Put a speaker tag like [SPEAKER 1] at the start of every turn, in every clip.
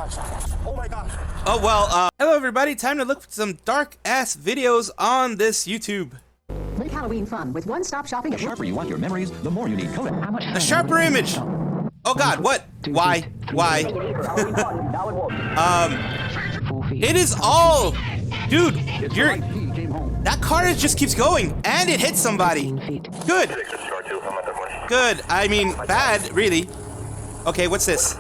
[SPEAKER 1] gosh. Oh my gosh.
[SPEAKER 2] Oh, well, hello everybody. Time to look for some dark-ass videos on this YouTube.
[SPEAKER 3] Make Halloween fun with one-stop shopping.
[SPEAKER 4] The sharper you want your memories, the more you need Kodak.
[SPEAKER 2] A sharper image. Oh God, what? Why? Why? It is all, dude. That car just keeps going, and it hits somebody. Good. Good. I mean, bad, really. Okay, what's this?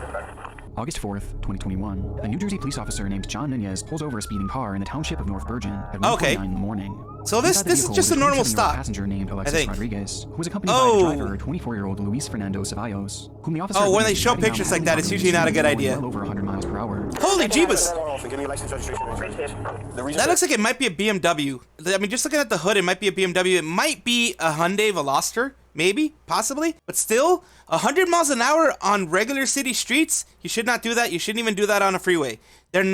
[SPEAKER 4] August 4th, 2021. A New Jersey police officer named John Nunez pulls over a speeding car in the township of North Bergen at 1:49 in the morning.
[SPEAKER 2] So this is just a normal stop.
[SPEAKER 4] Passenger named Alexis Rodriguez, who was accompanied by the driver, 24-year-old Luis Fernando Ceballos, whom the officer.
[SPEAKER 2] Oh, when they show pictures like that, it's usually not a good idea.
[SPEAKER 4] Well over 100 miles per hour.
[SPEAKER 2] Holy jeebus! That looks like it might be a BMW. I mean, just looking at the hood, it might be a BMW. It might be a Hyundai Veloster. Maybe, possibly, but still, 100 miles an hour on regular city streets, you should not do that. You shouldn't even do that on a freeway. It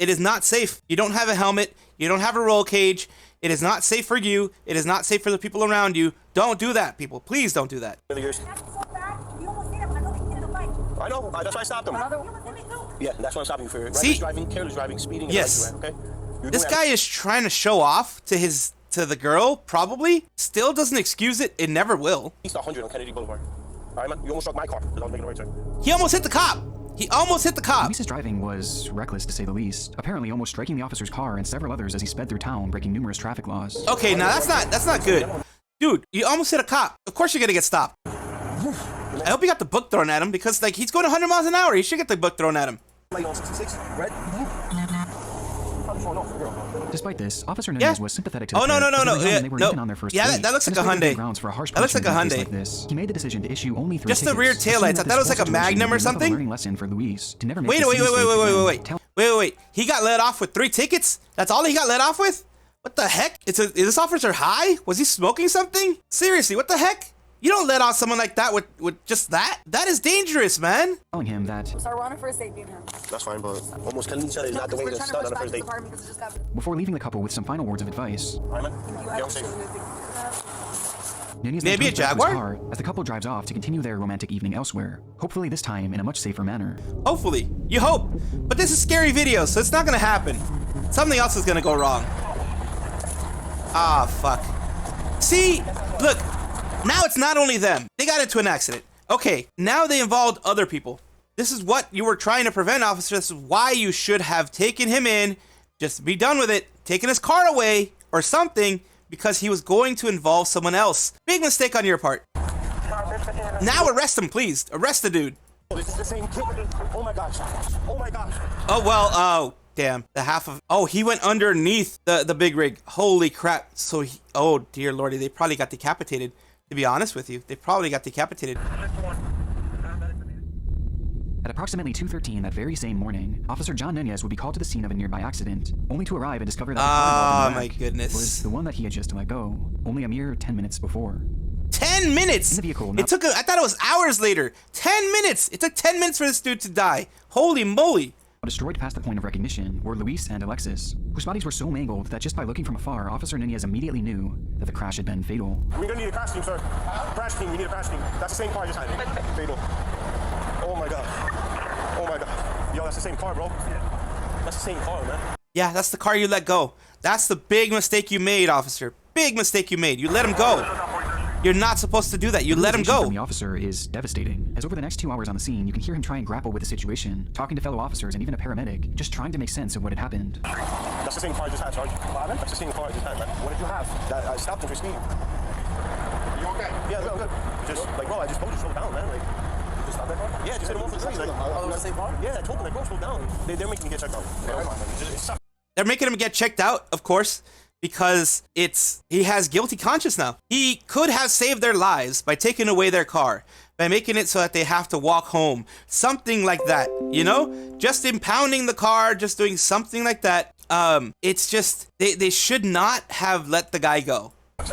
[SPEAKER 2] is not safe. You don't have a helmet. You don't have a roll cage. It is not safe for you. It is not safe for the people around you. Don't do that, people. Please don't do that.
[SPEAKER 1] I know, that's why I stopped him. Yeah, that's why I'm stopping you for.
[SPEAKER 2] See?
[SPEAKER 1] Driving, careless driving, speeding.
[SPEAKER 2] Yes.
[SPEAKER 1] Okay?
[SPEAKER 2] This guy is trying to show off to the girl, probably. Still doesn't excuse it. It never will.
[SPEAKER 1] He's 100 on Kennedy Boulevard. All right, man. You almost struck my car because I was making a right turn.
[SPEAKER 2] He almost hit the cop. He almost hit the cop.
[SPEAKER 4] Luis's driving was reckless, to say the least, apparently almost striking the officer's car and several others as he sped through town, breaking numerous traffic laws.
[SPEAKER 2] Okay, now that's not good. Dude, you almost hit a cop. Of course you're gonna get stopped. I hope he got the book thrown at him, because like he's going 100 miles an hour. He should get the book thrown at him.
[SPEAKER 4] Despite this, Officer Nunez was sympathetic to the
[SPEAKER 2] no.
[SPEAKER 4] they were
[SPEAKER 2] Yeah,
[SPEAKER 4] even on their first
[SPEAKER 2] yeah,
[SPEAKER 4] date.
[SPEAKER 2] that looks like a Hyundai. That looks like a Hyundai.
[SPEAKER 4] Like this. He made the decision to issue only 3
[SPEAKER 2] just the rear taillights. I thought it was like a Magnum or something.
[SPEAKER 4] Learning lesson for Luis to never make
[SPEAKER 2] Wait. He got let off with 3 tickets? That's all he got let off with? What the heck? Is this officer high? Was he smoking something? Seriously, what the heck? You don't let off someone like that with just that. That is dangerous, man.
[SPEAKER 4] Telling him that.
[SPEAKER 5] Sorry, we're on a first date, me and him.
[SPEAKER 1] That's fine, but almost killing each other is not the way to start on a first date.
[SPEAKER 4] Before leaving the couple with some final words of advice.
[SPEAKER 1] All right, man. Get safe.
[SPEAKER 4] Nunez
[SPEAKER 2] maybe a Jaguar?
[SPEAKER 4] Car as the couple drives off to continue their romantic evening elsewhere, hopefully this time in a much safer manner.
[SPEAKER 2] Hopefully. You hope. But this is a scary video, so it's not gonna happen. Something else is gonna go wrong. Ah, fuck. See? Look. Now it's not only them. They got into an accident. Okay, now they involved other people. This is what you were trying to prevent, officer. This is why you should have taken him in, just be done with it, taken his car away or something, because he was going to involve someone else. Big mistake on your part. Now arrest him, please. Arrest the dude.
[SPEAKER 1] This is the same kid. Oh my gosh. Oh my gosh.
[SPEAKER 2] Oh, well, oh, damn. Oh, he went underneath the big rig. Holy crap. So, oh, dear lordy, they probably got decapitated. To be honest with you, they probably got decapitated.
[SPEAKER 4] At approximately 2:13 that very same morning, Officer John Nunez would be called to the scene of a nearby accident, only to arrive and discover that the car
[SPEAKER 2] my goodness
[SPEAKER 4] was the one that he had just let go, only a mere 10 minutes before.
[SPEAKER 2] 10 minutes!
[SPEAKER 4] In the vehicle,
[SPEAKER 2] I thought it was hours later. 10 minutes! It took 10 minutes for this dude to die. Holy moly.
[SPEAKER 4] Destroyed past the point of recognition were Luis and Alexis, whose bodies were so mangled that just by looking from afar, Officer Nunez immediately knew that the crash had been fatal.
[SPEAKER 1] We're gonna need a crash team, sir. Crash team, we need a crash team. That's the same car I just had. Fatal. Oh my god. Oh my god. Yo, that's the same car, bro. That's the same car, man.
[SPEAKER 2] Yeah, that's the car you let go. That's the big mistake you made, officer. Big mistake you made. You let him go. You're not supposed to do that. You let him go.
[SPEAKER 4] The officer is devastating, as over the next 2 hours on the scene, you can hear him try and grapple with the situation, talking to fellow officers and even a paramedic, just trying to make sense of what had happened.
[SPEAKER 1] That's the same car I just had, Sarge. That's the same car I just had, man. What did you have? I stopped him for speeding. You okay? Yeah, I'm good. Just, like, bro, I just told you to slow down, man. Like, you just stopped that car? Yeah, just hit him off the tree. Like, oh, the same car? Yeah, I told him, like, bro, slow down. They're making me get checked out.
[SPEAKER 2] They're making him get checked out, of course, because he has guilty conscience now. He could have saved their lives by taking away their car, by making it so that they have to walk home. Something like that, you know? Just impounding the car, just doing something like that. It's just, they should not have let the guy go.
[SPEAKER 1] I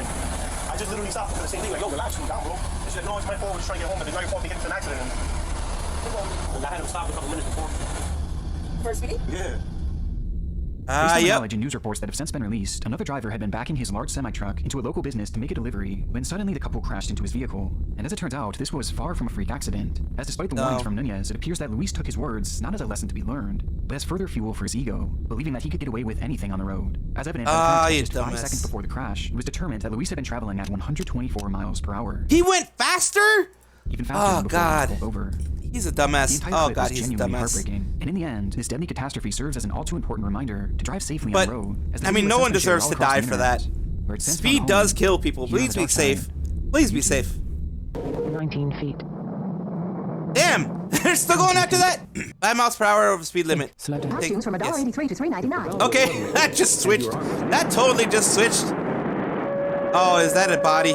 [SPEAKER 1] just literally stopped for the same thing, like, yo, relax, calm down, bro. He said, no, it's my fault, we're just trying to get home, but it's not your fault to get into an accident. And I had him stop a couple minutes before.
[SPEAKER 5] First meeting?
[SPEAKER 1] Yeah.
[SPEAKER 4] Based on
[SPEAKER 2] Yep.
[SPEAKER 4] knowledge and news reports that have since been released, another driver had been backing his large semi-truck into a local business to make a delivery when suddenly the couple crashed into his vehicle. And as it turns out, this was far from a freak accident, as despite the warnings from Nunez, it appears that Luis took his words not as a lesson to be learned, but as further fuel for his ego, believing that he could get away with anything on the road. As evident by the just 5 seconds before the crash, it was determined that Luis had been traveling at 124 miles per hour.
[SPEAKER 2] He went faster?
[SPEAKER 4] Even faster than before he was pulled over.
[SPEAKER 2] He's a dumbass. Oh god, he's a dumbass.
[SPEAKER 4] Heartbreaking. And in the end, this deadly catastrophe serves as an all too important reminder to drive safely on the road. As
[SPEAKER 2] I mean, no one deserves to die for that. Speed does kill people. Please be safe. Please be safe.
[SPEAKER 5] 19 feet.
[SPEAKER 2] Damn! They're still going after that? 5 miles per hour over speed limit.
[SPEAKER 3] Costumes from $1.83 to $3.99.
[SPEAKER 2] Okay, that just switched. That totally just switched. Oh, is that a body?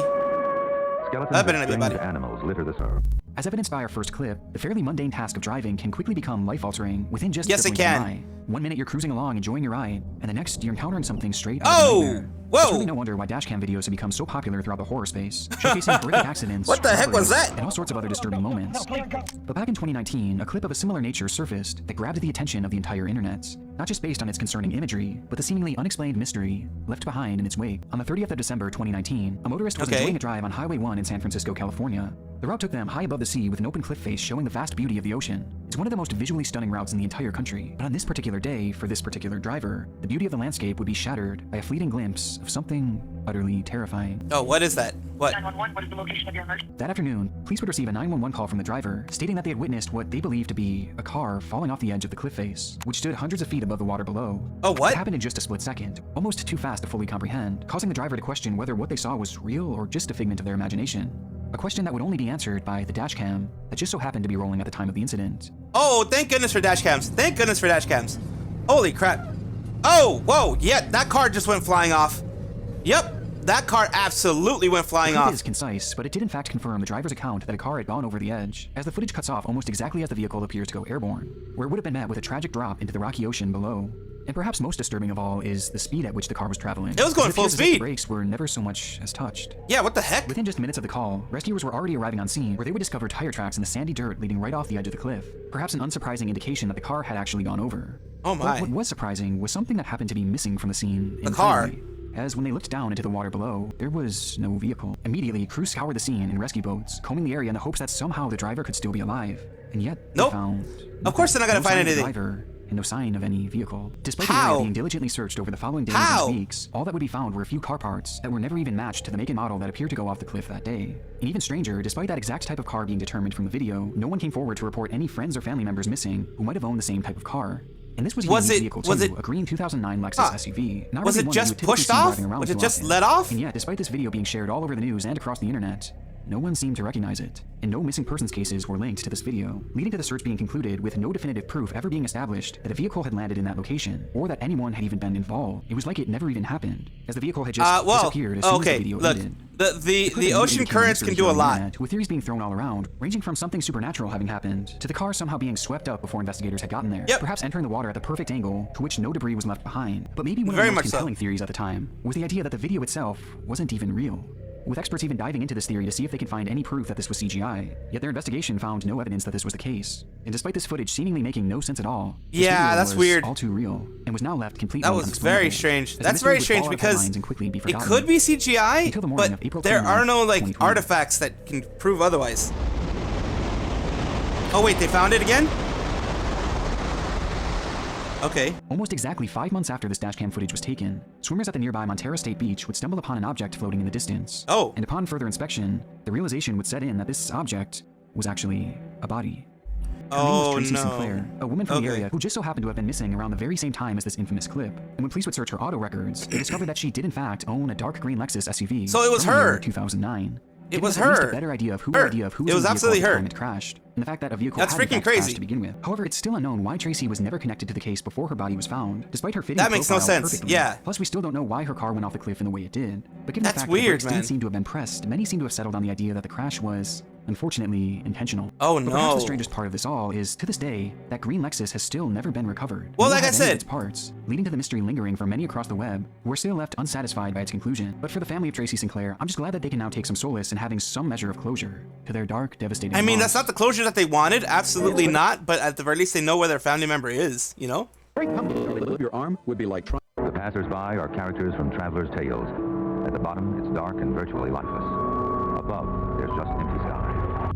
[SPEAKER 2] That better not be a body.
[SPEAKER 6] Animals litter the surf.
[SPEAKER 4] As evidenced by our first clip, the fairly mundane task of driving can quickly become life-altering within just
[SPEAKER 2] yes,
[SPEAKER 4] a
[SPEAKER 2] it
[SPEAKER 4] blink of an
[SPEAKER 2] can.
[SPEAKER 4] eye. 1 minute you're cruising along enjoying your ride, and the next you're encountering something straight out
[SPEAKER 2] Oh!
[SPEAKER 4] of a nightmare.
[SPEAKER 2] Whoa!
[SPEAKER 4] It's really no wonder why dashcam videos have become so popular throughout the horror space, showcasing horrific accidents,
[SPEAKER 2] What the heck was that?
[SPEAKER 4] and all sorts of other disturbing moments. But back in 2019, a clip of a similar nature surfaced that grabbed the attention of the entire internet, not just based on its concerning imagery, but the seemingly unexplained mystery left behind in its wake. On the 30th of December 2019, a motorist was enjoying a drive on Highway 1 in San Francisco, California. The route took them high above the sea with an open cliff face showing the vast beauty of the ocean. It's one of the most visually stunning routes in the entire country, but on this particular day, for this particular driver, the beauty of the landscape would be shattered by a fleeting glimpse of something utterly terrifying.
[SPEAKER 2] Oh, what is that? What?
[SPEAKER 5] 911, what is the location of your emergency?
[SPEAKER 4] That afternoon, police would receive a 911 call from the driver, stating that they had witnessed what they believed to be a car falling off the edge of the cliff face, which stood hundreds of feet above the water below.
[SPEAKER 2] Oh, what?
[SPEAKER 4] It happened in just a split second, almost too fast to fully comprehend, causing the driver to question whether what they saw was real or just a figment of their imagination. A question that would only be answered by the dash cam that just so happened to be rolling at the time of the incident.
[SPEAKER 2] Oh, thank goodness for dash cams. Thank goodness for dash cams. Holy crap. Oh, whoa, yeah, that car just went flying off. Yep, that car absolutely went flying
[SPEAKER 4] The clip
[SPEAKER 2] off.
[SPEAKER 4] is concise, but it did in fact confirm the driver's account that a car had gone over the edge, as the footage cuts off almost exactly as the vehicle appears to go airborne, where it would have been met with a tragic drop into the rocky ocean below. And perhaps most disturbing of all is the speed at which the car was traveling.
[SPEAKER 2] It was going full
[SPEAKER 4] appears as if
[SPEAKER 2] speed.
[SPEAKER 4] The brakes were never so much as touched.
[SPEAKER 2] Yeah, what the heck?
[SPEAKER 4] Within just minutes of the call, rescuers were already arriving on scene, where they would discover tire tracks in the sandy dirt leading right off the edge of the cliff. Perhaps an unsurprising indication that the car had actually gone over.
[SPEAKER 2] Oh my.
[SPEAKER 4] But what was surprising was something that happened to be missing from the scene.
[SPEAKER 2] The car.
[SPEAKER 4] entirely. As when they looked down into the water below, there was no vehicle. Immediately, crews scoured the scene in rescue boats, combing the area in the hopes that somehow the driver could still be alive. And yet, they
[SPEAKER 2] Nope.
[SPEAKER 4] found
[SPEAKER 2] Of course they're not gonna
[SPEAKER 4] no
[SPEAKER 2] find
[SPEAKER 4] sign of the
[SPEAKER 2] anything.
[SPEAKER 4] driver, and no sign of any vehicle. Despite the
[SPEAKER 2] How?
[SPEAKER 4] area being diligently searched over the following days
[SPEAKER 2] How?
[SPEAKER 4] and weeks, all that would be found were a few car parts that were never even matched to the make and model that appeared to go off the cliff that day. And even stranger, despite that exact type of car being determined from the video, no one came forward to report any friends or family members missing who might have owned the same type of car. And this was a unique vehicle too, a green 2009 Lexus SUV. Not
[SPEAKER 2] Was
[SPEAKER 4] really
[SPEAKER 2] it
[SPEAKER 4] one
[SPEAKER 2] just
[SPEAKER 4] that you would typically
[SPEAKER 2] pushed
[SPEAKER 4] see
[SPEAKER 2] off?
[SPEAKER 4] driving around
[SPEAKER 2] Was it
[SPEAKER 4] too
[SPEAKER 2] just
[SPEAKER 4] often.
[SPEAKER 2] let off?
[SPEAKER 4] And yet, despite this video being shared all over the news and across the internet, no one seemed to recognize it, and no missing persons cases were linked to this video, leading to the search being concluded with no definitive proof ever being established that a vehicle had landed in that location, or that anyone had even been involved. It was like it never even happened, as the vehicle had just disappeared as soon as the video
[SPEAKER 2] look,
[SPEAKER 4] ended.
[SPEAKER 2] the ocean currents can do a lot.
[SPEAKER 4] With theories being thrown all around, ranging from something supernatural having happened, to the car somehow being swept up before investigators had gotten there,
[SPEAKER 2] Yep.
[SPEAKER 4] perhaps entering the water at the perfect angle to which no debris was left behind. But maybe one
[SPEAKER 2] Very
[SPEAKER 4] of the
[SPEAKER 2] much
[SPEAKER 4] most
[SPEAKER 2] so.
[SPEAKER 4] compelling theories at the time was the idea that the video itself wasn't even real, with experts even diving into this theory to see if they could find any proof that this was CGI. Yet their investigation found no evidence that this was the case. And despite this footage seemingly making no sense at all, this
[SPEAKER 2] Yeah,
[SPEAKER 4] video
[SPEAKER 2] that's
[SPEAKER 4] was
[SPEAKER 2] weird.
[SPEAKER 4] all too real, and was now left completely
[SPEAKER 2] That was very
[SPEAKER 4] unexplainable,
[SPEAKER 2] strange.
[SPEAKER 4] as the
[SPEAKER 2] That's
[SPEAKER 4] mystery
[SPEAKER 2] very
[SPEAKER 4] would
[SPEAKER 2] strange
[SPEAKER 4] fall out of
[SPEAKER 2] because
[SPEAKER 4] headlines and quickly be
[SPEAKER 2] it
[SPEAKER 4] forgotten.
[SPEAKER 2] could be CGI,
[SPEAKER 4] Until the morning of
[SPEAKER 2] but
[SPEAKER 4] April
[SPEAKER 2] there are
[SPEAKER 4] 29th,
[SPEAKER 2] no like
[SPEAKER 4] 2020.
[SPEAKER 2] artifacts that can prove otherwise. Oh wait, they found it again? Okay.
[SPEAKER 4] Almost exactly 5 months after this dashcam footage was taken, swimmers at the nearby Montero State Beach would stumble upon an object floating in the distance.
[SPEAKER 2] Oh.
[SPEAKER 4] And upon further inspection, the realization would set in that this object was actually a body. Her name was
[SPEAKER 2] Oh
[SPEAKER 4] Tracy
[SPEAKER 2] no.
[SPEAKER 4] Sinclair, a woman from the
[SPEAKER 2] Okay.
[SPEAKER 4] area who just so happened to have been missing around the very same time as this infamous clip. And when police would search her auto records, they discovered that she did in fact own a dark green Lexus SUV.
[SPEAKER 2] So it was
[SPEAKER 4] from the year
[SPEAKER 2] her.
[SPEAKER 4] 2009.
[SPEAKER 2] It was
[SPEAKER 4] Giving us at least
[SPEAKER 2] her.
[SPEAKER 4] a better idea of who
[SPEAKER 2] Her.
[SPEAKER 4] was
[SPEAKER 2] It
[SPEAKER 4] in
[SPEAKER 2] was
[SPEAKER 4] the vehicle
[SPEAKER 2] absolutely
[SPEAKER 4] at the
[SPEAKER 2] her.
[SPEAKER 4] time it crashed, and the fact that a vehicle
[SPEAKER 2] That's
[SPEAKER 4] had in
[SPEAKER 2] freaking
[SPEAKER 4] fact
[SPEAKER 2] crazy.
[SPEAKER 4] crashed to begin with. However, it's still unknown why Tracy was never connected to the case before her body was found, despite her fitting
[SPEAKER 2] That
[SPEAKER 4] the
[SPEAKER 2] makes no
[SPEAKER 4] profile
[SPEAKER 2] sense.
[SPEAKER 4] perfectly.
[SPEAKER 2] Yeah.
[SPEAKER 4] Plus, we still don't know why her car went off the cliff in the way it did. But given
[SPEAKER 2] That's
[SPEAKER 4] the fact
[SPEAKER 2] weird,
[SPEAKER 4] that the brakes
[SPEAKER 2] man.
[SPEAKER 4] didn't seem to have been pressed, many seem to have settled on the idea that the crash was, unfortunately, intentional.
[SPEAKER 2] Oh,
[SPEAKER 4] But perhaps
[SPEAKER 2] no.
[SPEAKER 4] the strangest part of this all is, to this day, that green Lexus has still never been recovered.
[SPEAKER 2] Well,
[SPEAKER 4] nor
[SPEAKER 2] like I
[SPEAKER 4] have any of
[SPEAKER 2] said-
[SPEAKER 4] its parts, leading to the mystery lingering for many across the web, who are still left unsatisfied by its conclusion. But for the family of Tracy Sinclair, I'm just glad that they can now take some solace in having some measure of closure to their dark, devastating
[SPEAKER 2] I mean,
[SPEAKER 4] loss.
[SPEAKER 2] that's not the closure that they wanted. Absolutely not. But at the very least, they know where their family member is, you know?
[SPEAKER 6] Your arm would be like trying.
[SPEAKER 7] The passers-by are characters from Traveler's Tales. At the bottom, it's dark and virtually lifeless. Above, there's just empty sky.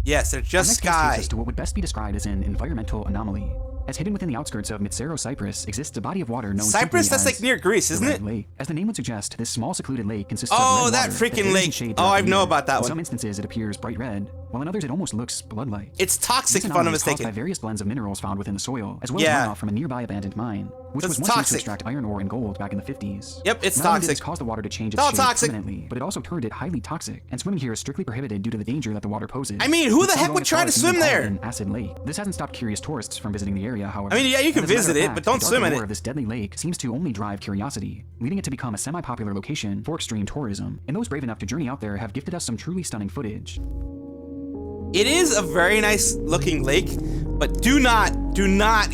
[SPEAKER 2] Yes, they're just
[SPEAKER 4] Our next case
[SPEAKER 2] sky.
[SPEAKER 4] takes us to what would best be described as an environmental anomaly. As hidden within the outskirts of Mitsero, Cyprus, exists a body of water known
[SPEAKER 2] Cyprus?
[SPEAKER 4] simply
[SPEAKER 2] That's
[SPEAKER 4] as
[SPEAKER 2] like near Greece,
[SPEAKER 4] the
[SPEAKER 2] isn't
[SPEAKER 4] Red
[SPEAKER 2] it?
[SPEAKER 4] Lake. As the name would suggest, this small secluded lake consists
[SPEAKER 2] Oh,
[SPEAKER 4] of red
[SPEAKER 2] that
[SPEAKER 4] water
[SPEAKER 2] freaking
[SPEAKER 4] varies in
[SPEAKER 2] lake.
[SPEAKER 4] shade
[SPEAKER 2] Oh,
[SPEAKER 4] throughout
[SPEAKER 2] I
[SPEAKER 4] the
[SPEAKER 2] know
[SPEAKER 4] year.
[SPEAKER 2] about that
[SPEAKER 4] In
[SPEAKER 2] one.
[SPEAKER 4] some instances, it appears bright red, while in others it almost looks blood-like.
[SPEAKER 2] It's toxic,
[SPEAKER 4] This
[SPEAKER 2] if I'm not
[SPEAKER 4] anomaly is caused by
[SPEAKER 2] mistaken.
[SPEAKER 4] various blends of minerals found within the soil, as well
[SPEAKER 2] Yeah.
[SPEAKER 4] as runoff from a nearby abandoned mine, which
[SPEAKER 2] That's
[SPEAKER 4] was once used
[SPEAKER 2] toxic.
[SPEAKER 4] to extract iron ore and gold back in the 50s.
[SPEAKER 2] Yep, it's
[SPEAKER 4] Not only did
[SPEAKER 2] toxic.
[SPEAKER 4] this caused the water to change
[SPEAKER 2] It's
[SPEAKER 4] its
[SPEAKER 2] all
[SPEAKER 4] shape
[SPEAKER 2] toxic.
[SPEAKER 4] permanently, but it also turned it highly toxic, and swimming here is strictly prohibited due to the danger that the water poses.
[SPEAKER 2] I mean, who
[SPEAKER 4] With
[SPEAKER 2] the
[SPEAKER 4] some
[SPEAKER 2] heck
[SPEAKER 4] going
[SPEAKER 2] would
[SPEAKER 4] as
[SPEAKER 2] try
[SPEAKER 4] far
[SPEAKER 2] to
[SPEAKER 4] as even
[SPEAKER 2] swim
[SPEAKER 4] calling it
[SPEAKER 2] there?
[SPEAKER 4] an acid lake. This hasn't stopped curious tourists from visiting the area, however.
[SPEAKER 2] I mean, yeah, you can
[SPEAKER 4] And as a matter
[SPEAKER 2] visit
[SPEAKER 4] of
[SPEAKER 2] it,
[SPEAKER 4] fact,
[SPEAKER 2] but don't
[SPEAKER 4] the dark
[SPEAKER 2] swim in
[SPEAKER 4] allure
[SPEAKER 2] it.
[SPEAKER 4] of this deadly lake seems to only drive curiosity, leading it to become a semi-popular location for extreme tourism. And those brave enough to journey out there have gifted us some truly stunning footage.
[SPEAKER 2] It is a very nice looking lake, but do not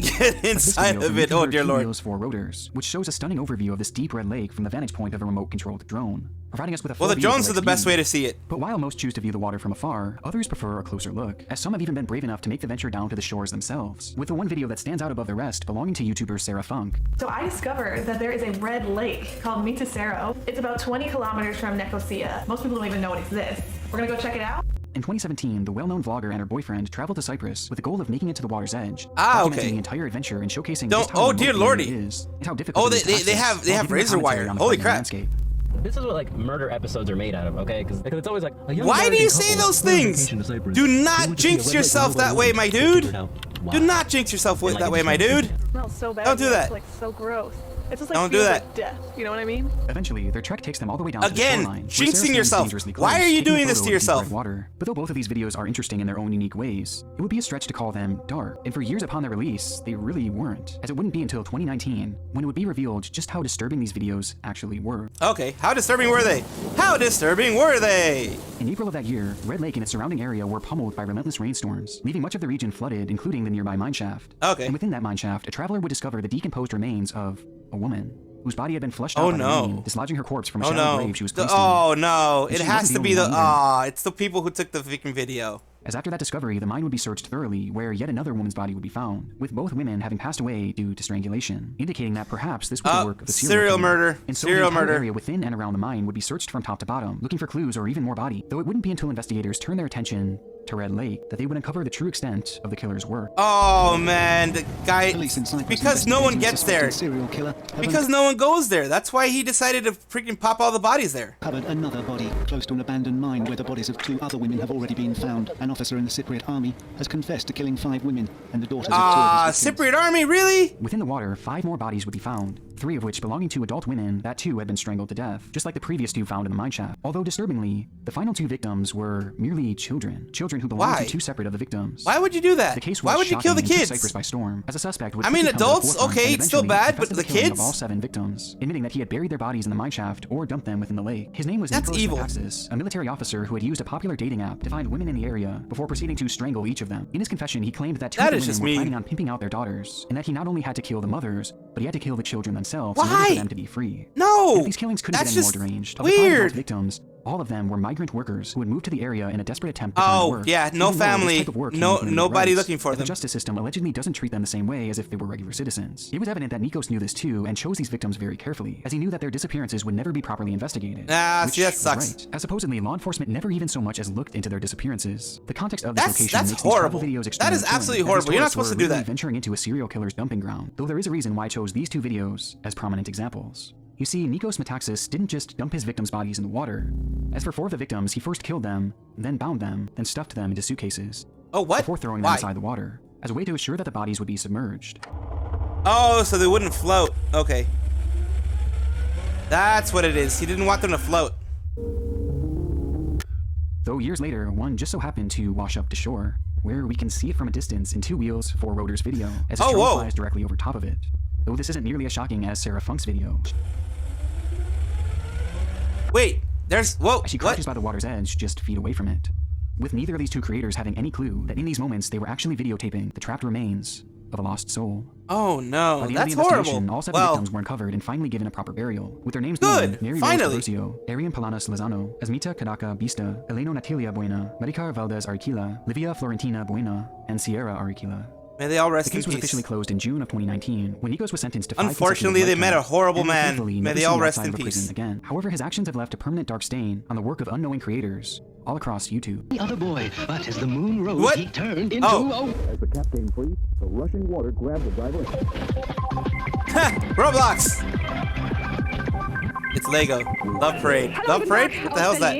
[SPEAKER 2] get inside of it. Oh dear lord.
[SPEAKER 4] For Rotors, which shows a stunning overview of this deep red lake from the vantage point of a remote-controlled drone, providing us with a full
[SPEAKER 2] Well, the
[SPEAKER 4] view of
[SPEAKER 2] drones are the
[SPEAKER 4] lake's
[SPEAKER 2] best
[SPEAKER 4] view.
[SPEAKER 2] way to see it.
[SPEAKER 4] But while most choose to view the water from afar, others prefer a closer look, as some have even been brave enough to make the venture down to the shores themselves, with the one video that stands out above the rest belonging to YouTuber Sarah Funk.
[SPEAKER 8] So I discovered that there is a red lake called Mitasero. It's about 20 kilometers from Nicosia. Most people don't even know it exists. We're gonna go check it out.
[SPEAKER 4] In 2017, the well-known vlogger and her boyfriend traveled to Cyprus with the goal of making it to the water's edge,
[SPEAKER 2] Ah,
[SPEAKER 4] documenting
[SPEAKER 2] okay.
[SPEAKER 4] the entire adventure and showcasing
[SPEAKER 2] Don't-
[SPEAKER 4] just how
[SPEAKER 2] oh,
[SPEAKER 4] remote
[SPEAKER 2] dear
[SPEAKER 4] the
[SPEAKER 2] lordy.
[SPEAKER 4] area is, and how difficult
[SPEAKER 2] Oh,
[SPEAKER 4] it is to
[SPEAKER 2] they
[SPEAKER 4] access,
[SPEAKER 2] have
[SPEAKER 4] while giving
[SPEAKER 2] razor
[SPEAKER 4] commentary
[SPEAKER 2] wire.
[SPEAKER 4] on the
[SPEAKER 2] Holy
[SPEAKER 4] frightening
[SPEAKER 2] crap.
[SPEAKER 4] landscape.
[SPEAKER 9] This is what like murder episodes are made out of, okay? Because it's always like a young
[SPEAKER 2] Why do
[SPEAKER 9] American
[SPEAKER 2] you say
[SPEAKER 9] couple
[SPEAKER 2] those
[SPEAKER 9] go on
[SPEAKER 2] things?
[SPEAKER 9] vacation to Cyprus.
[SPEAKER 2] Do
[SPEAKER 9] They
[SPEAKER 2] not
[SPEAKER 9] went to see a
[SPEAKER 2] jinx
[SPEAKER 9] red lake
[SPEAKER 2] yourself
[SPEAKER 9] all by
[SPEAKER 2] that way,
[SPEAKER 9] women.
[SPEAKER 2] my
[SPEAKER 9] They
[SPEAKER 2] dude.
[SPEAKER 9] figured out why.
[SPEAKER 2] Do not jinx yourself
[SPEAKER 9] And, like,
[SPEAKER 2] that
[SPEAKER 9] it
[SPEAKER 2] way,
[SPEAKER 9] just
[SPEAKER 2] my
[SPEAKER 9] makes
[SPEAKER 2] dude.
[SPEAKER 9] sense.
[SPEAKER 8] It smells so bad.
[SPEAKER 2] Don't do that.
[SPEAKER 8] It's like so gross. It's just like
[SPEAKER 2] Don't do
[SPEAKER 8] feels
[SPEAKER 2] that.
[SPEAKER 8] like death. You know what I mean?
[SPEAKER 4] Eventually, their trek takes them all the way down to the
[SPEAKER 2] Again,
[SPEAKER 4] shoreline, where
[SPEAKER 2] jinxing
[SPEAKER 4] Sarah stands
[SPEAKER 2] yourself.
[SPEAKER 4] dangerously
[SPEAKER 2] Why
[SPEAKER 4] close,
[SPEAKER 2] are you
[SPEAKER 4] taking a
[SPEAKER 2] doing this
[SPEAKER 4] photo
[SPEAKER 2] to
[SPEAKER 4] of deep
[SPEAKER 2] yourself?
[SPEAKER 4] red water. But though both of these videos are interesting in their own unique ways, it would be a stretch to call them dark. And for years upon their release, they really weren't, as it wouldn't be until 2019 when it would be revealed just how disturbing these videos actually were.
[SPEAKER 2] Okay, how disturbing were they? How disturbing were they?
[SPEAKER 4] In April of that year, Red Lake and its surrounding area were pummeled by relentless rainstorms, leaving much of the region flooded, including the nearby mineshaft.
[SPEAKER 2] Okay.
[SPEAKER 4] And within that mineshaft, a traveler would discover the decomposed remains of a woman whose body had been flushed
[SPEAKER 2] Oh,
[SPEAKER 4] out by the
[SPEAKER 2] no.
[SPEAKER 4] rain, dislodging her corpse from a
[SPEAKER 2] Oh
[SPEAKER 4] shallow
[SPEAKER 2] no.
[SPEAKER 4] grave she was placed
[SPEAKER 2] Oh
[SPEAKER 4] in.
[SPEAKER 2] no.
[SPEAKER 4] And
[SPEAKER 2] It
[SPEAKER 4] she
[SPEAKER 2] has
[SPEAKER 4] wasn't
[SPEAKER 2] to
[SPEAKER 4] the
[SPEAKER 2] be the
[SPEAKER 4] only one either.
[SPEAKER 2] it's the people who took the freaking video.
[SPEAKER 4] As after that discovery, the mine would be searched thoroughly, where yet another woman's body would be found, with both women having passed away due to strangulation, indicating that perhaps this was the work of a
[SPEAKER 2] serial
[SPEAKER 4] killer.
[SPEAKER 2] murder.
[SPEAKER 4] And so
[SPEAKER 2] Serial
[SPEAKER 4] the entire
[SPEAKER 2] murder.
[SPEAKER 4] area within and around the mine would be searched from top to bottom, looking for clues or even more body. Though it wouldn't be until investigators turned their attention to Red Lake that they would uncover the true extent of the killer's work.
[SPEAKER 2] Oh man, the guy
[SPEAKER 10] Police in Cyprus
[SPEAKER 2] because no one
[SPEAKER 10] investigating
[SPEAKER 2] gets
[SPEAKER 10] suspected
[SPEAKER 2] there.
[SPEAKER 10] Serial killer have
[SPEAKER 2] Because no one goes there. That's why he decided to freaking pop all the bodies there.
[SPEAKER 10] uncovered another body close to an abandoned mine where the bodies of 2 other women have already been found. An officer in the Cypriot army has confessed to killing 5 women and the daughters of 2 of his victims.
[SPEAKER 2] Cypriot army, really?
[SPEAKER 4] Within the water, 5 more bodies would be found, 3 of which belonging to adult women that too had been strangled to death, just like the previous 2 found in the mineshaft. Although disturbingly, the final 2 victims were merely children who belonged
[SPEAKER 2] Why?
[SPEAKER 4] to 2 separate of the victims.
[SPEAKER 2] Why would you do that?
[SPEAKER 4] The case was
[SPEAKER 2] Why would you kill the
[SPEAKER 4] shocking and took
[SPEAKER 2] kids?
[SPEAKER 4] Cyprus by storm, as a suspect would
[SPEAKER 2] I mean,
[SPEAKER 4] quickly come to the
[SPEAKER 2] adults,
[SPEAKER 4] forefront
[SPEAKER 2] okay,
[SPEAKER 4] and
[SPEAKER 2] it's still
[SPEAKER 4] eventually
[SPEAKER 2] bad,
[SPEAKER 4] confess
[SPEAKER 2] but
[SPEAKER 4] to
[SPEAKER 2] the
[SPEAKER 4] killing
[SPEAKER 2] kids?
[SPEAKER 4] of all 7 victims, admitting that he had buried their bodies in the mineshaft or dumped them within the lake. His name was
[SPEAKER 2] That's
[SPEAKER 4] Nicholas
[SPEAKER 2] evil.
[SPEAKER 4] Metaxas, a military officer who had used a popular dating app to find women in the area before proceeding to strangle each of them. In his confession, he claimed that 2
[SPEAKER 2] That
[SPEAKER 4] of
[SPEAKER 2] is
[SPEAKER 4] the
[SPEAKER 2] just
[SPEAKER 4] women were
[SPEAKER 2] mean.
[SPEAKER 4] planning on pimping out their daughters, and that he not only had to kill the mothers, but he had to kill the children themselves in order
[SPEAKER 2] Why?
[SPEAKER 4] for them to be free.
[SPEAKER 2] No.
[SPEAKER 4] And if these killings couldn't
[SPEAKER 2] That's
[SPEAKER 4] get any more
[SPEAKER 2] just
[SPEAKER 4] deranged. Of the 5 adult
[SPEAKER 2] weird.
[SPEAKER 4] victims, all of them were migrant workers who had moved to the area in a desperate attempt to find
[SPEAKER 2] Oh,
[SPEAKER 4] work.
[SPEAKER 2] yeah, no
[SPEAKER 4] Even though this
[SPEAKER 2] family,
[SPEAKER 4] type of work came
[SPEAKER 2] no-
[SPEAKER 4] with limited
[SPEAKER 2] nobody
[SPEAKER 4] rights,
[SPEAKER 2] looking for
[SPEAKER 4] as
[SPEAKER 2] them.
[SPEAKER 4] The justice system allegedly doesn't treat them the same way as if they were regular citizens. It was evident that Nikos knew this too and chose these victims very carefully, as he knew that their disappearances would never be properly investigated.
[SPEAKER 2] Ah,
[SPEAKER 4] Which
[SPEAKER 2] see, that
[SPEAKER 4] was
[SPEAKER 2] sucks.
[SPEAKER 4] Right, as supposedly law enforcement never even so much as looked into their disappearances. The context of this location
[SPEAKER 2] That's
[SPEAKER 4] makes these
[SPEAKER 2] horrible.
[SPEAKER 4] travel videos
[SPEAKER 2] That
[SPEAKER 4] extremely
[SPEAKER 2] is absolutely
[SPEAKER 4] chilling, as
[SPEAKER 2] horrible.
[SPEAKER 4] these
[SPEAKER 2] You're not
[SPEAKER 4] tourists
[SPEAKER 2] supposed to
[SPEAKER 4] were
[SPEAKER 2] do
[SPEAKER 4] literally
[SPEAKER 2] that.
[SPEAKER 4] venturing into a serial killer's dumping ground, though there is a reason why I chose these 2 videos as prominent examples. You see, Nikos Metaxas didn't just dump his victims' bodies in the water. As for 4 of the victims, he first killed them, then bound them, then stuffed them into suitcases.
[SPEAKER 2] Oh, what?
[SPEAKER 4] Before throwing them
[SPEAKER 2] Why?
[SPEAKER 4] inside the water, as a way to assure that the bodies would be submerged.
[SPEAKER 2] Oh, so they wouldn't float. Okay. That's what it is. He didn't want them to float.
[SPEAKER 4] Though years later, one just so happened to wash up to shore, where we can see it from a distance in 2 wheels for Rotor's video, as his
[SPEAKER 2] Oh,
[SPEAKER 4] drone
[SPEAKER 2] whoa.
[SPEAKER 4] flies directly over top of it. Though this isn't nearly as shocking as Sarah Funk's video.
[SPEAKER 2] Wait, there's whoa.
[SPEAKER 4] As she
[SPEAKER 2] What?
[SPEAKER 4] crouches by the water's edge, just feet away from it. With neither of these 2 creators having any clue that in these moments they were actually videotaping the trapped remains of a lost soul.
[SPEAKER 2] Oh no,
[SPEAKER 4] By the end
[SPEAKER 2] that's
[SPEAKER 4] of the investigation,
[SPEAKER 2] horrible.
[SPEAKER 4] all 7
[SPEAKER 2] Well,
[SPEAKER 4] victims were uncovered and finally given a proper burial, with their names
[SPEAKER 2] Good,
[SPEAKER 4] named Mary
[SPEAKER 2] finally.
[SPEAKER 4] Rose Ambrosio, Arian Palanas Lozano, Asmita Kadaka Bista, Eleno Natalia Buena, Maricar Valdez Arquila, Livia Florentina Buena, and Sierra Arquila.
[SPEAKER 2] May they all
[SPEAKER 4] The
[SPEAKER 2] rest in
[SPEAKER 4] case was
[SPEAKER 2] peace.
[SPEAKER 4] officially closed in June of 2019 when Nikos was sentenced to 5
[SPEAKER 2] Unfortunately,
[SPEAKER 4] consecutive
[SPEAKER 2] they
[SPEAKER 4] life
[SPEAKER 2] met a
[SPEAKER 4] terms,
[SPEAKER 2] horrible
[SPEAKER 4] and
[SPEAKER 2] man.
[SPEAKER 4] thankfully
[SPEAKER 2] May
[SPEAKER 4] never
[SPEAKER 2] they all
[SPEAKER 4] seen
[SPEAKER 2] rest
[SPEAKER 4] outside
[SPEAKER 2] in
[SPEAKER 4] of a prison
[SPEAKER 2] peace.
[SPEAKER 4] again. However, his actions have left a permanent dark stain on the work of unknowing creators all across YouTube.
[SPEAKER 11] The other boy, but as the moon rose,
[SPEAKER 2] What?
[SPEAKER 11] he turned into
[SPEAKER 6] As the cap came free, the rushing water grabbed the driver.
[SPEAKER 2] Roblox! It's Lego. Love Parade. Love Parade? What the hell's that?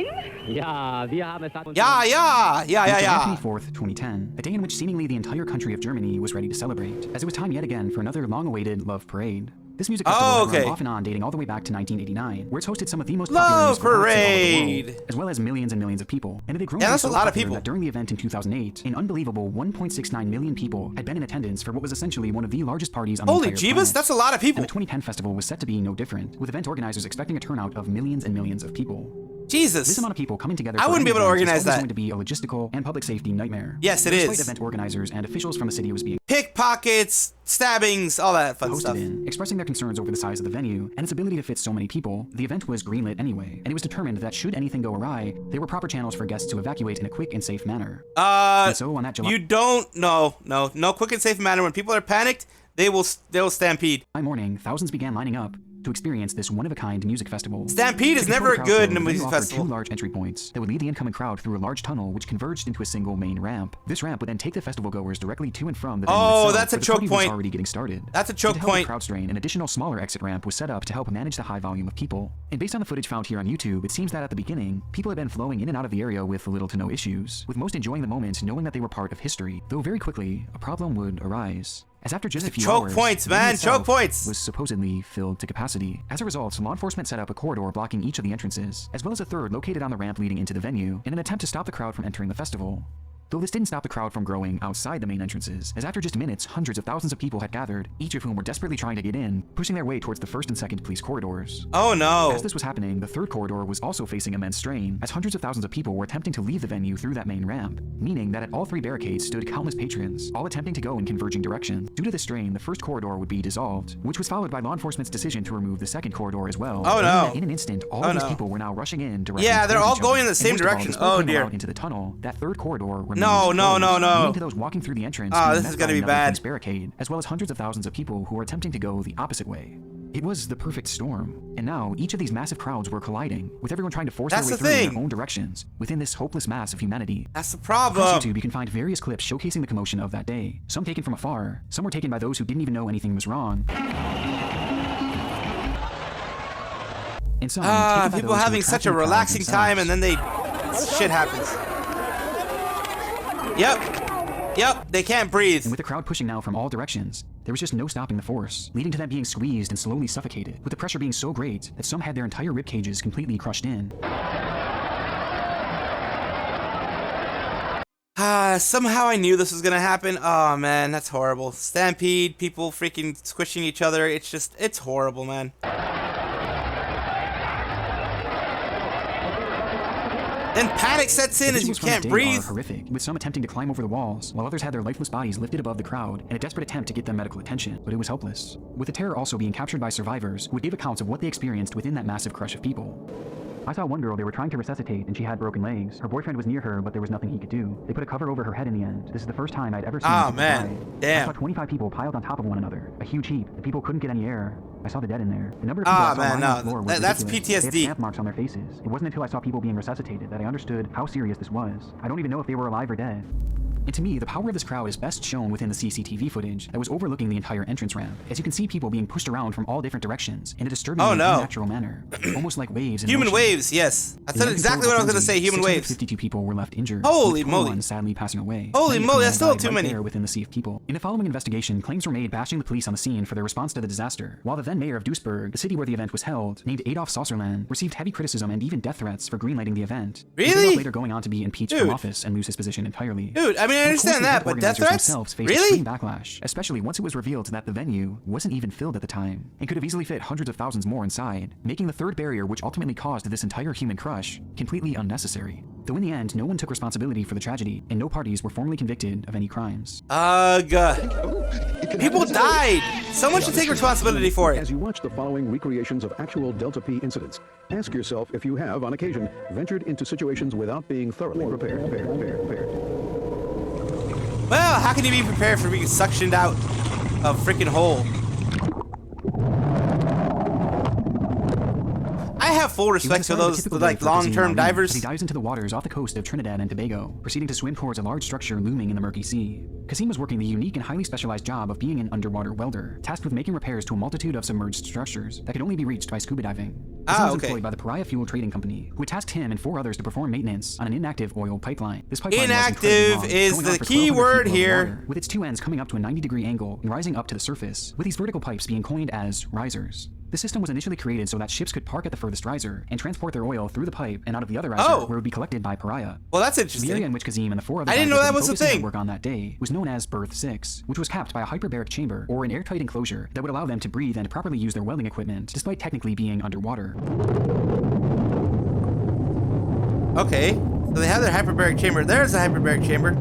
[SPEAKER 9] Ja, wir haben es.
[SPEAKER 2] Yeah, yeah! Yeah, yeah,
[SPEAKER 4] July
[SPEAKER 2] yeah.
[SPEAKER 4] 24th, 2010, a day in which seemingly the entire country of Germany was ready to celebrate, as it was time yet again for another long-awaited Love Parade. This music festival had run off and on dating all the way back to 1989, where it's hosted some of the most popular
[SPEAKER 2] Love
[SPEAKER 4] musical acts all over the
[SPEAKER 2] Parade!
[SPEAKER 4] world, as well as millions and millions of people. And it had grown
[SPEAKER 2] Yeah,
[SPEAKER 4] to be
[SPEAKER 2] that's a
[SPEAKER 4] so
[SPEAKER 2] lot of
[SPEAKER 4] popular
[SPEAKER 2] people.
[SPEAKER 4] that during the event in 2008, an unbelievable 1.69 million people had been in attendance for what was essentially one of the largest parties on
[SPEAKER 2] Holy
[SPEAKER 4] the entire
[SPEAKER 2] Jeebus,
[SPEAKER 4] planet.
[SPEAKER 2] that's a lot of people.
[SPEAKER 4] And the 2010 festival was set to be no different, with event organizers expecting a turnout of millions and millions of people.
[SPEAKER 2] Jesus.
[SPEAKER 4] This amount of people coming together
[SPEAKER 2] I
[SPEAKER 4] for
[SPEAKER 2] wouldn't be
[SPEAKER 4] any
[SPEAKER 2] able to
[SPEAKER 4] event is
[SPEAKER 2] organize
[SPEAKER 4] always
[SPEAKER 2] that.
[SPEAKER 4] going to be a logistical and public safety nightmare.
[SPEAKER 2] Yes, it
[SPEAKER 4] Despite
[SPEAKER 2] is.
[SPEAKER 4] event organizers and officials from the city was being
[SPEAKER 2] Pickpockets, stabbings, all that fun
[SPEAKER 4] hosted
[SPEAKER 2] stuff.
[SPEAKER 4] in, expressing their concerns over the size of the venue and its ability to fit so many people, the event was greenlit anyway, and it was determined that should anything go awry, there were proper channels for guests to evacuate in a quick and safe manner. And so on that July
[SPEAKER 2] You don't, no quick and safe manner. When people are panicked, they'll stampede.
[SPEAKER 4] morning, thousands began lining up to experience this one-of-a-kind music festival.
[SPEAKER 2] Stampede is
[SPEAKER 4] To control
[SPEAKER 2] never
[SPEAKER 4] the crowd
[SPEAKER 2] good
[SPEAKER 4] flow,
[SPEAKER 2] in a
[SPEAKER 4] the venue
[SPEAKER 2] music
[SPEAKER 4] offered
[SPEAKER 2] festival.
[SPEAKER 4] two large entry points that would lead the incoming crowd through a large tunnel which converged into a single main ramp. This ramp would then take the festival goers directly to and from the venue
[SPEAKER 2] Oh,
[SPEAKER 4] itself,
[SPEAKER 2] that's a
[SPEAKER 4] where the
[SPEAKER 2] choke
[SPEAKER 4] party was
[SPEAKER 2] point.
[SPEAKER 4] already getting started.
[SPEAKER 2] That's a
[SPEAKER 4] So
[SPEAKER 2] choke
[SPEAKER 4] to help with
[SPEAKER 2] point.
[SPEAKER 4] crowd strain, an additional smaller exit ramp was set up to help manage the high volume of people. And based on the footage found here on YouTube, it seems that at the beginning, people had been flowing in and out of the area with little to no issues, with most enjoying the moment knowing that they were part of history, though very quickly, a problem would arise. As after just a few
[SPEAKER 2] choke
[SPEAKER 4] hours,
[SPEAKER 2] points,
[SPEAKER 4] the venue
[SPEAKER 2] man,
[SPEAKER 4] itself
[SPEAKER 2] choke points.
[SPEAKER 4] was supposedly filled to capacity. As a result, law enforcement set up a corridor blocking each of the entrances, as well as a third located on the ramp leading into the venue, in an attempt to stop the crowd from entering the festival. Though this didn't stop the crowd from growing outside the main entrances, as after just minutes, hundreds of thousands of people had gathered, each of whom were desperately trying to get in, pushing their way towards the first and second police corridors.
[SPEAKER 2] Oh no.
[SPEAKER 4] As this was happening, the third corridor was also facing immense strain, as hundreds of thousands of people were attempting to leave the venue through that main ramp, meaning that at all three barricades stood countless patrons, all attempting to go in converging directions. Due to the strain, the first corridor would be dissolved, which was followed by law enforcement's decision to remove the second corridor as well.
[SPEAKER 2] Oh,
[SPEAKER 4] meaning
[SPEAKER 2] no.
[SPEAKER 4] that in an instant, all
[SPEAKER 2] Oh,
[SPEAKER 4] of these
[SPEAKER 2] no.
[SPEAKER 4] people were now rushing in directly
[SPEAKER 2] Yeah, they're
[SPEAKER 4] towards
[SPEAKER 2] all
[SPEAKER 4] each
[SPEAKER 2] going
[SPEAKER 4] other.
[SPEAKER 2] in the
[SPEAKER 4] And
[SPEAKER 2] same
[SPEAKER 4] worst of all,
[SPEAKER 2] direction.
[SPEAKER 4] despite
[SPEAKER 2] Oh,
[SPEAKER 4] being
[SPEAKER 2] dear.
[SPEAKER 4] allowed into the tunnel, that third corridor remained
[SPEAKER 2] No, no, no,
[SPEAKER 4] closed,
[SPEAKER 2] no.
[SPEAKER 4] leading to those walking through the entrance
[SPEAKER 2] Ah,
[SPEAKER 4] being
[SPEAKER 2] this
[SPEAKER 4] met
[SPEAKER 2] is
[SPEAKER 4] by
[SPEAKER 2] gonna be
[SPEAKER 4] another
[SPEAKER 2] bad.
[SPEAKER 4] police barricade, as well as hundreds of thousands of people who were attempting to go the opposite way. It was the perfect storm, and now each of these massive crowds were colliding, with everyone trying to force
[SPEAKER 2] That's
[SPEAKER 4] their way
[SPEAKER 2] the
[SPEAKER 4] through in
[SPEAKER 2] thing.
[SPEAKER 4] their own directions, within this hopeless mass of humanity.
[SPEAKER 2] That's the
[SPEAKER 4] Across
[SPEAKER 2] problem.
[SPEAKER 4] YouTube, you can find various clips showcasing the commotion of that day, some taken from afar, some were taken by those who didn't even know anything was wrong, and some taken by
[SPEAKER 2] People
[SPEAKER 4] those who were
[SPEAKER 2] having
[SPEAKER 4] trapped
[SPEAKER 2] such
[SPEAKER 4] in
[SPEAKER 2] a
[SPEAKER 4] the crowd
[SPEAKER 2] relaxing time and
[SPEAKER 4] themselves.
[SPEAKER 2] then shit happens. Yep, they can't breathe.
[SPEAKER 4] And with the crowd pushing now from all directions, there was just no stopping the force, leading to them being squeezed and slowly suffocated, with the pressure being so great that some had their entire rib cages completely crushed in.
[SPEAKER 2] Somehow I knew this was gonna happen. Oh man, that's horrible. Stampede, people freaking squishing each other. It's horrible, man. Then panic sets in as you
[SPEAKER 4] Visuals from that
[SPEAKER 2] can't
[SPEAKER 4] day
[SPEAKER 2] breathe.
[SPEAKER 4] are horrific, with some attempting to climb over the walls, while others had their lifeless bodies lifted above the crowd in a desperate attempt to get them medical attention, but it was helpless. With the terror also being captured by survivors who would give accounts of what they experienced within that massive crush of people. I saw one girl they were trying to resuscitate and she had broken legs. Her boyfriend was near her, but there was nothing he could do. They put a cover over her head in the end. This is the first time I'd ever seen
[SPEAKER 2] Oh,
[SPEAKER 4] people
[SPEAKER 2] man.
[SPEAKER 4] die.
[SPEAKER 2] Damn.
[SPEAKER 4] I saw 25 people piled on top of one another. A huge heap. The people couldn't get any air. I saw the dead in there. The number of people
[SPEAKER 2] Ah,
[SPEAKER 4] I saw
[SPEAKER 2] man,
[SPEAKER 4] lying on
[SPEAKER 2] no.
[SPEAKER 4] the floor was
[SPEAKER 2] That's
[SPEAKER 4] ridiculous. They
[SPEAKER 2] PTSD.
[SPEAKER 4] had stamp marks on their faces. It wasn't until I saw people being resuscitated that I understood how serious this was. I don't even know if they were alive or dead. And to me, the power of this crowd is best shown within the CCTV footage that was overlooking the entire entrance ramp, as you can see people being pushed around from all different directions in a disturbingly unnatural manner, almost like waves in
[SPEAKER 2] Human
[SPEAKER 4] motion.
[SPEAKER 2] waves, yes. That's
[SPEAKER 4] In
[SPEAKER 2] exactly what I was gonna say. Human waves.
[SPEAKER 4] 52 people were left injured.
[SPEAKER 2] Holy
[SPEAKER 4] with
[SPEAKER 2] moly.
[SPEAKER 4] 21 sadly passing away.
[SPEAKER 2] Holy
[SPEAKER 4] Many of
[SPEAKER 2] moly,
[SPEAKER 4] whom
[SPEAKER 2] that's still
[SPEAKER 4] died
[SPEAKER 2] too
[SPEAKER 4] right
[SPEAKER 2] many.
[SPEAKER 4] there within the sea of people. In the following investigation, claims were made bashing the police on the scene for their response to the disaster, while the then mayor of Duisburg, the city where the event was held, named Adolf Sauerland, received heavy criticism and even death threats for greenlighting the event. With
[SPEAKER 2] Really?
[SPEAKER 4] Adolf later going on to be impeached from
[SPEAKER 2] Dude.
[SPEAKER 4] office and lose his position entirely.
[SPEAKER 2] Dude, I mean, I
[SPEAKER 4] And of course,
[SPEAKER 2] understand
[SPEAKER 4] the
[SPEAKER 2] that,
[SPEAKER 4] event
[SPEAKER 2] but death
[SPEAKER 4] organizers
[SPEAKER 2] threats?
[SPEAKER 4] themselves faced
[SPEAKER 2] Really?
[SPEAKER 4] extreme backlash, especially once it was revealed that the venue wasn't even filled at the time and could have easily fit hundreds of thousands more inside, making the third barrier which ultimately caused this entire human crush completely unnecessary. Though in the end, no one took responsibility for the tragedy and no parties were formally convicted of any crimes.
[SPEAKER 2] People died. Someone should take responsibility for it.
[SPEAKER 6] As you watch the following recreations of actual Delta P incidents, ask yourself if you have, on occasion, ventured into situations without being thoroughly prepared.
[SPEAKER 2] Well, how can you be prepared for being suctioned out a freaking hole? I have full respect for those like long-term divers.
[SPEAKER 4] He dives into the waters off the coast of Trinidad and Tobago, proceeding to swim towards a large structure looming in the murky sea. Kasim was working the unique and highly specialized job of being an underwater welder, tasked with making repairs to a multitude of submerged structures that could only be reached by scuba diving. Kasim was employed by the Pariah Fuel Trading Company, who had tasked him and 4 others to perform maintenance on an inactive oil pipeline. This pipeline
[SPEAKER 2] inactive is the key word here.
[SPEAKER 4] With its 2 ends coming up to a 90-degree angle and rising up to the surface, with these vertical pipes being coined as risers. The system was initially created so that ships could park at the furthest riser and transport their oil through the pipe and out of the other riser, where it would be collected by Pariah.
[SPEAKER 2] Well, that's interesting.
[SPEAKER 4] The area in which Kazim and the 4 other guys were focusing their work on that day was known as Berth 6, which was capped by a hyperbaric chamber or an airtight enclosure that would allow them to breathe and properly use their welding equipment, despite technically being underwater.
[SPEAKER 2] Okay, so they have their hyperbaric chamber. There's a hyperbaric chamber.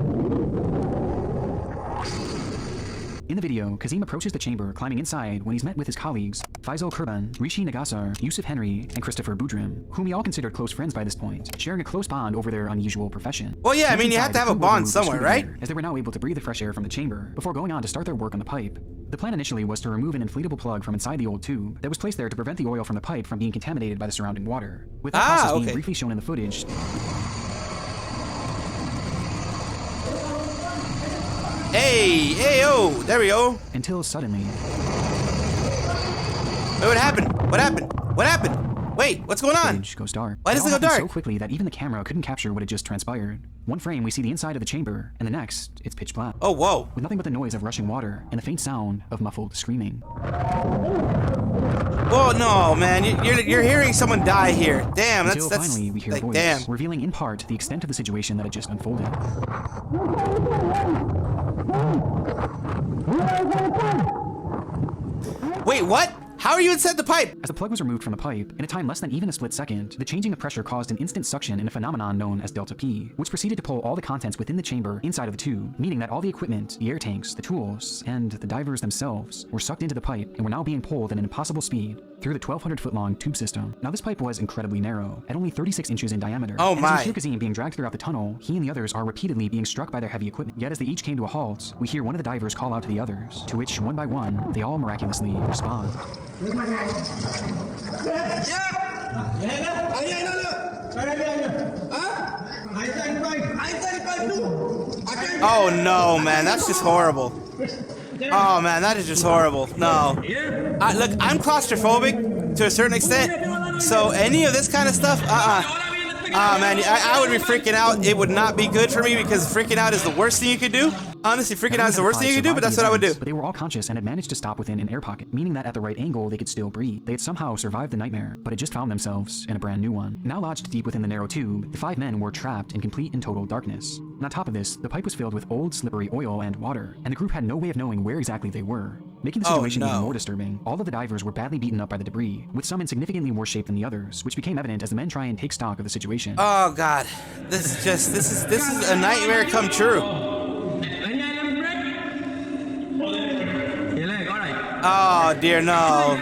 [SPEAKER 4] In the video, Kazim approaches the chamber, climbing inside when he's met with his colleagues, Faisal Kurban, Rishi Nagasar, Yusuf Henry, and Christopher Boudrim, whom he all considered close friends by this point, sharing a close bond over their unusual profession.
[SPEAKER 2] Well, yeah, I mean, you have to have a bond somewhere, right?
[SPEAKER 4] As they were now able to breathe the fresh air from the chamber before going on to start their work on the pipe. The plan initially was to remove an inflatable plug from inside the old tube that was placed there to prevent the oil from the pipe from being contaminated by the surrounding water. With that process being briefly shown in the footage.
[SPEAKER 2] Hey, oh, there we go.
[SPEAKER 4] Until suddenly.
[SPEAKER 2] Wait, what happened? What happened? What happened? Wait, what's going on?
[SPEAKER 4] Goes dark.
[SPEAKER 2] Why does it go dark?
[SPEAKER 4] So quickly that even the camera couldn't capture what had just transpired. One frame, we see the inside of the chamber, and the next, it's pitch black.
[SPEAKER 2] Oh, whoa.
[SPEAKER 4] With nothing but the noise of rushing water and the faint sound of muffled screaming.
[SPEAKER 2] Whoa, no, man, you're hearing someone die here. Damn, that's
[SPEAKER 4] finally we hear
[SPEAKER 2] like,
[SPEAKER 4] a voice,
[SPEAKER 2] damn.
[SPEAKER 4] revealing in part the extent of the situation that had just unfolded.
[SPEAKER 2] Wait, what? How are you inside the pipe?
[SPEAKER 4] As the plug was removed from the pipe, in a time less than even a split second, the changing of pressure caused an instant suction in a phenomenon known as delta P, which proceeded to pull all the contents within the chamber inside of the tube, meaning that all the equipment, the air tanks, the tools, and the divers themselves were sucked into the pipe and were now being pulled at an impossible speed through the 1,200-foot-long tube system. Now, this pipe was incredibly narrow, at only 36 inches in diameter.
[SPEAKER 2] Oh
[SPEAKER 4] and
[SPEAKER 2] my.
[SPEAKER 4] As we hear Kazim being dragged throughout the tunnel, he and the others are repeatedly being struck by their heavy equipment. Yet as they each came to a halt, we hear one of the divers call out to the others, to which, one by one, they all miraculously respond.
[SPEAKER 2] Oh no, man, that's just horrible. Oh man, that is just horrible. No. Look, I'm claustrophobic to a certain extent, so any of this kind of stuff, man, I would be freaking out. It would not be good for me because freaking out is the worst thing you could do. Honestly, freaking out is the worst thing you could do, but that's what I would do.
[SPEAKER 4] But they were all conscious and had managed to stop within an air pocket, meaning that at the right angle, they could still breathe. They had somehow survived the nightmare, but had just found themselves in a brand new one. Now lodged deep within the narrow tube, the 5 men were trapped in complete and total darkness. And on top of this, the pipe was filled with old, slippery oil and water, and the group had no way of knowing where exactly they were. Making the situation even more disturbing, all of the divers were badly beaten up by the debris, with some in significantly worse shape than the others, which became evident as the men try and take stock of the situation.
[SPEAKER 2] Oh god, this is a nightmare come true. Oh dear, no.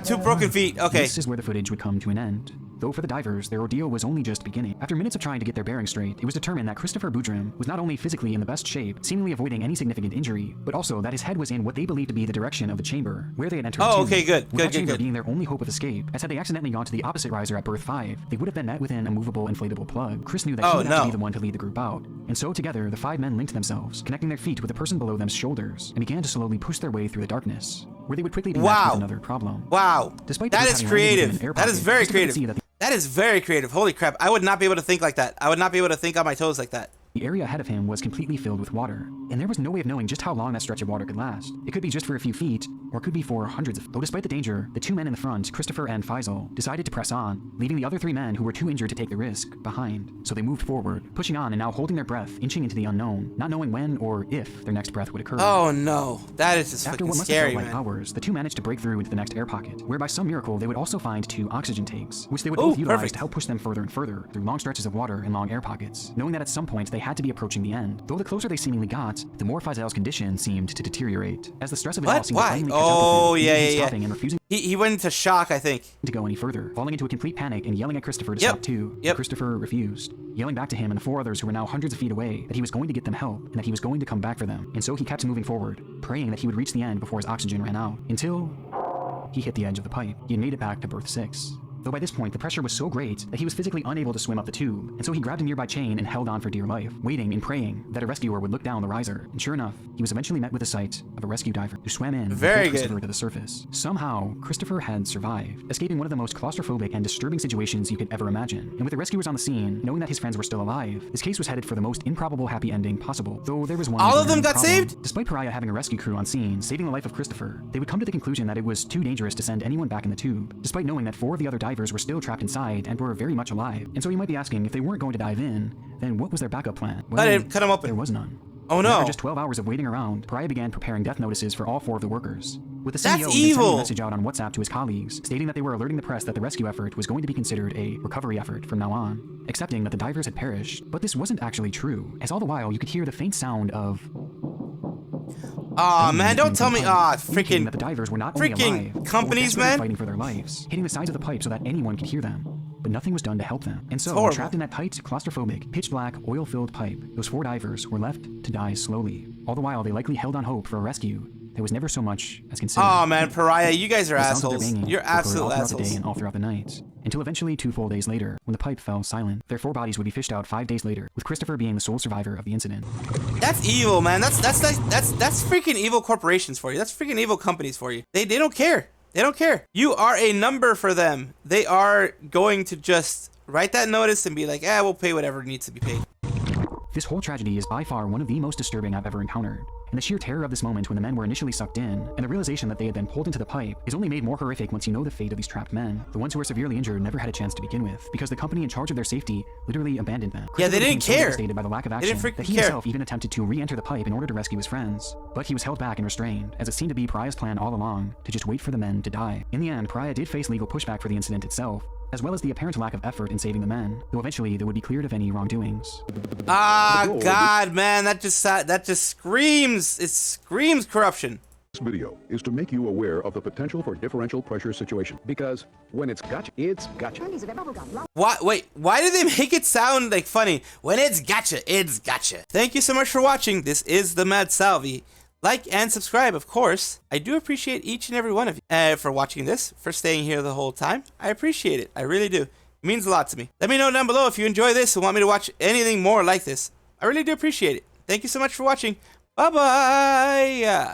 [SPEAKER 2] Two broken feet. Okay.
[SPEAKER 4] This is where the footage would come to an end. Though for the divers, their ordeal was only just beginning. After minutes of trying to get their bearings straight, it was determined that Christopher Boudrim was not only physically in the best shape, seemingly avoiding any significant injury, but also that his head was in what they believed to be the direction of the chamber, where they had entered.
[SPEAKER 2] Oh, okay, good.
[SPEAKER 4] With that chamber being their only hope of escape, as had they accidentally gone to the opposite riser at berth 5, they would have been met with an immovable inflatable plug. Chris knew that he would have to be the one to lead the group out. And so together, the 5 men linked themselves, connecting their feet with the person below them's shoulders, and began to slowly push their way through the darkness, where they would quickly be met with another problem.
[SPEAKER 2] Wow.
[SPEAKER 4] Despite
[SPEAKER 2] that is creative. That is very creative. That is very creative. Holy crap. I would not be able to think like that. I would not be able to think on my toes like that.
[SPEAKER 4] The area ahead of him was completely filled with water, and there was no way of knowing just how long that stretch of water could last. It could be just for a few feet, or it could be for hundreds of. Though despite the danger, the 2 men in the front, Christopher and Faisal, decided to press on, leaving the other 3 men who were too injured to take the risk behind. So they moved forward, pushing on and now holding their breath, inching into the unknown, not knowing when or if their next breath would occur.
[SPEAKER 2] Oh no, that is just
[SPEAKER 4] After
[SPEAKER 2] fucking
[SPEAKER 4] what must
[SPEAKER 2] scary,
[SPEAKER 4] have felt
[SPEAKER 2] man.
[SPEAKER 4] like hours, the 2 managed to break through into the next air pocket, where by some miracle they would also find 2 oxygen tanks, which they would both utilize to help push them further and further through long stretches of water and long air pockets, knowing that at some point they had to be approaching the end. Though the closer they seemingly got, the more Faisal's condition seemed to deteriorate. As the stress of it all seemed to
[SPEAKER 2] Why?
[SPEAKER 4] finally catch
[SPEAKER 2] Oh,
[SPEAKER 4] up with him,
[SPEAKER 2] yeah,
[SPEAKER 4] he was
[SPEAKER 2] yeah,
[SPEAKER 4] stopping and refusing
[SPEAKER 2] He went into shock, I think.
[SPEAKER 4] to go any further, falling into a complete panic and yelling at Christopher to
[SPEAKER 2] Yep.
[SPEAKER 4] stop too.
[SPEAKER 2] Yep.
[SPEAKER 4] Christopher refused, yelling back to him and the 4 others who were now hundreds of feet away that he was going to get them help and that he was going to come back for them. And so he kept moving forward, praying that he would reach the end before his oxygen ran out, until he hit the edge of the pipe. He had made it back to berth 6. Though by this point, the pressure was so great that he was physically unable to swim up the tube, and so he grabbed a nearby chain and held on for dear life, waiting and praying that a rescuer would look down the riser. And sure enough, he was eventually met with the sight of a rescue diver who swam in and
[SPEAKER 2] Very
[SPEAKER 4] pulled
[SPEAKER 2] good.
[SPEAKER 4] Christopher to the surface. Somehow, Christopher had survived, escaping one of the most claustrophobic and disturbing situations you could ever imagine. And with the rescuers on the scene, knowing that his friends were still alive, his case was headed for the most improbable happy ending possible. Though there was one
[SPEAKER 2] All of them
[SPEAKER 4] glaring
[SPEAKER 2] got
[SPEAKER 4] problem.
[SPEAKER 2] saved?
[SPEAKER 4] Despite Pariah having a rescue crew on scene, saving the life of Christopher, they would come to the conclusion that it was too dangerous to send anyone back in the tube, despite knowing that 4 of the other divers were still trapped inside and were very much alive. And so you might be asking, if they weren't going to dive in, then what was their backup plan? Well,
[SPEAKER 2] Cut him open.
[SPEAKER 4] there was none.
[SPEAKER 2] Oh no.
[SPEAKER 4] After just 12 hours of waiting around, Pariah began preparing death notices for all 4 of the workers. With the
[SPEAKER 2] That's
[SPEAKER 4] CEO even sending
[SPEAKER 2] evil.
[SPEAKER 4] a message out on WhatsApp to his colleagues, stating that they were alerting the press that the rescue effort was going to be considered a recovery effort from now on, accepting that the divers had perished. But this wasn't actually true, as all the while you could hear the faint sound of
[SPEAKER 2] Aw, man, don't tell me.
[SPEAKER 4] indicating
[SPEAKER 2] Freaking.
[SPEAKER 4] that the divers were not only
[SPEAKER 2] freaking
[SPEAKER 4] alive,
[SPEAKER 2] companies,
[SPEAKER 4] but were desperately
[SPEAKER 2] man.
[SPEAKER 4] fighting for their lives, hitting the sides of the pipe so that anyone could hear them. But nothing was done to help them. And so,
[SPEAKER 2] horrible.
[SPEAKER 4] trapped in that tight, claustrophobic, pitch-black, oil-filled pipe, those 4 divers were left to die slowly. All the while, they likely held on hope for a rescue that was never so much as considered.
[SPEAKER 2] Aw, man, Pariah, you guys are
[SPEAKER 4] The sounds of their
[SPEAKER 2] assholes.
[SPEAKER 4] banging
[SPEAKER 2] You're
[SPEAKER 4] echoed all
[SPEAKER 2] absolute
[SPEAKER 4] throughout the
[SPEAKER 2] assholes.
[SPEAKER 4] day and all throughout the night, until eventually 2 full days later, when the pipe fell silent. Their 4 bodies would be fished out 5 days later, with Christopher being the sole survivor of the incident.
[SPEAKER 2] That's evil, man. That's freaking evil corporations for you. That's freaking evil companies for you. They don't care. They don't care. You are a number for them. They are going to just write that notice and be like, we'll pay whatever needs to be paid.
[SPEAKER 4] This whole tragedy is by far one of the most disturbing I've ever encountered. And the sheer terror of this moment when the men were initially sucked in, and the realization that they had been pulled into the pipe, is only made more horrific once you know the fate of these trapped men. The ones who were severely injured never had a chance to begin with, because the company in charge of their safety literally abandoned them.
[SPEAKER 2] Yeah, they
[SPEAKER 4] Christopher
[SPEAKER 2] didn't
[SPEAKER 4] became so
[SPEAKER 2] care.
[SPEAKER 4] devastated by the lack of
[SPEAKER 2] They
[SPEAKER 4] action
[SPEAKER 2] didn't freaking
[SPEAKER 4] that he
[SPEAKER 2] care.
[SPEAKER 4] himself even attempted to re-enter the pipe in order to rescue his friends. But he was held back and restrained, as it seemed to be Pariah's plan all along, to just wait for the men to die. In the end, Pariah did face legal pushback for the incident itself, as well as the apparent lack of effort in saving the men, though eventually they would be cleared of any wrongdoings.
[SPEAKER 2] God, man, that just screams. It screams corruption.
[SPEAKER 6] This video is to make you aware of the potential for differential pressure situation. Because when it's gotcha, it's gotcha.
[SPEAKER 2] Why? Wait, why do they make it sound like funny? When it's gotcha, it's gotcha. Thank you so much for watching. This is the Mad Salvi. Like and subscribe, of course. I do appreciate each and every one of you for watching this, for staying here the whole time. I appreciate it. I really do. It means a lot to me. Let me know down below if you enjoy this and want me to watch anything more like this. I really do appreciate it. Thank you so much for watching. Bye-bye.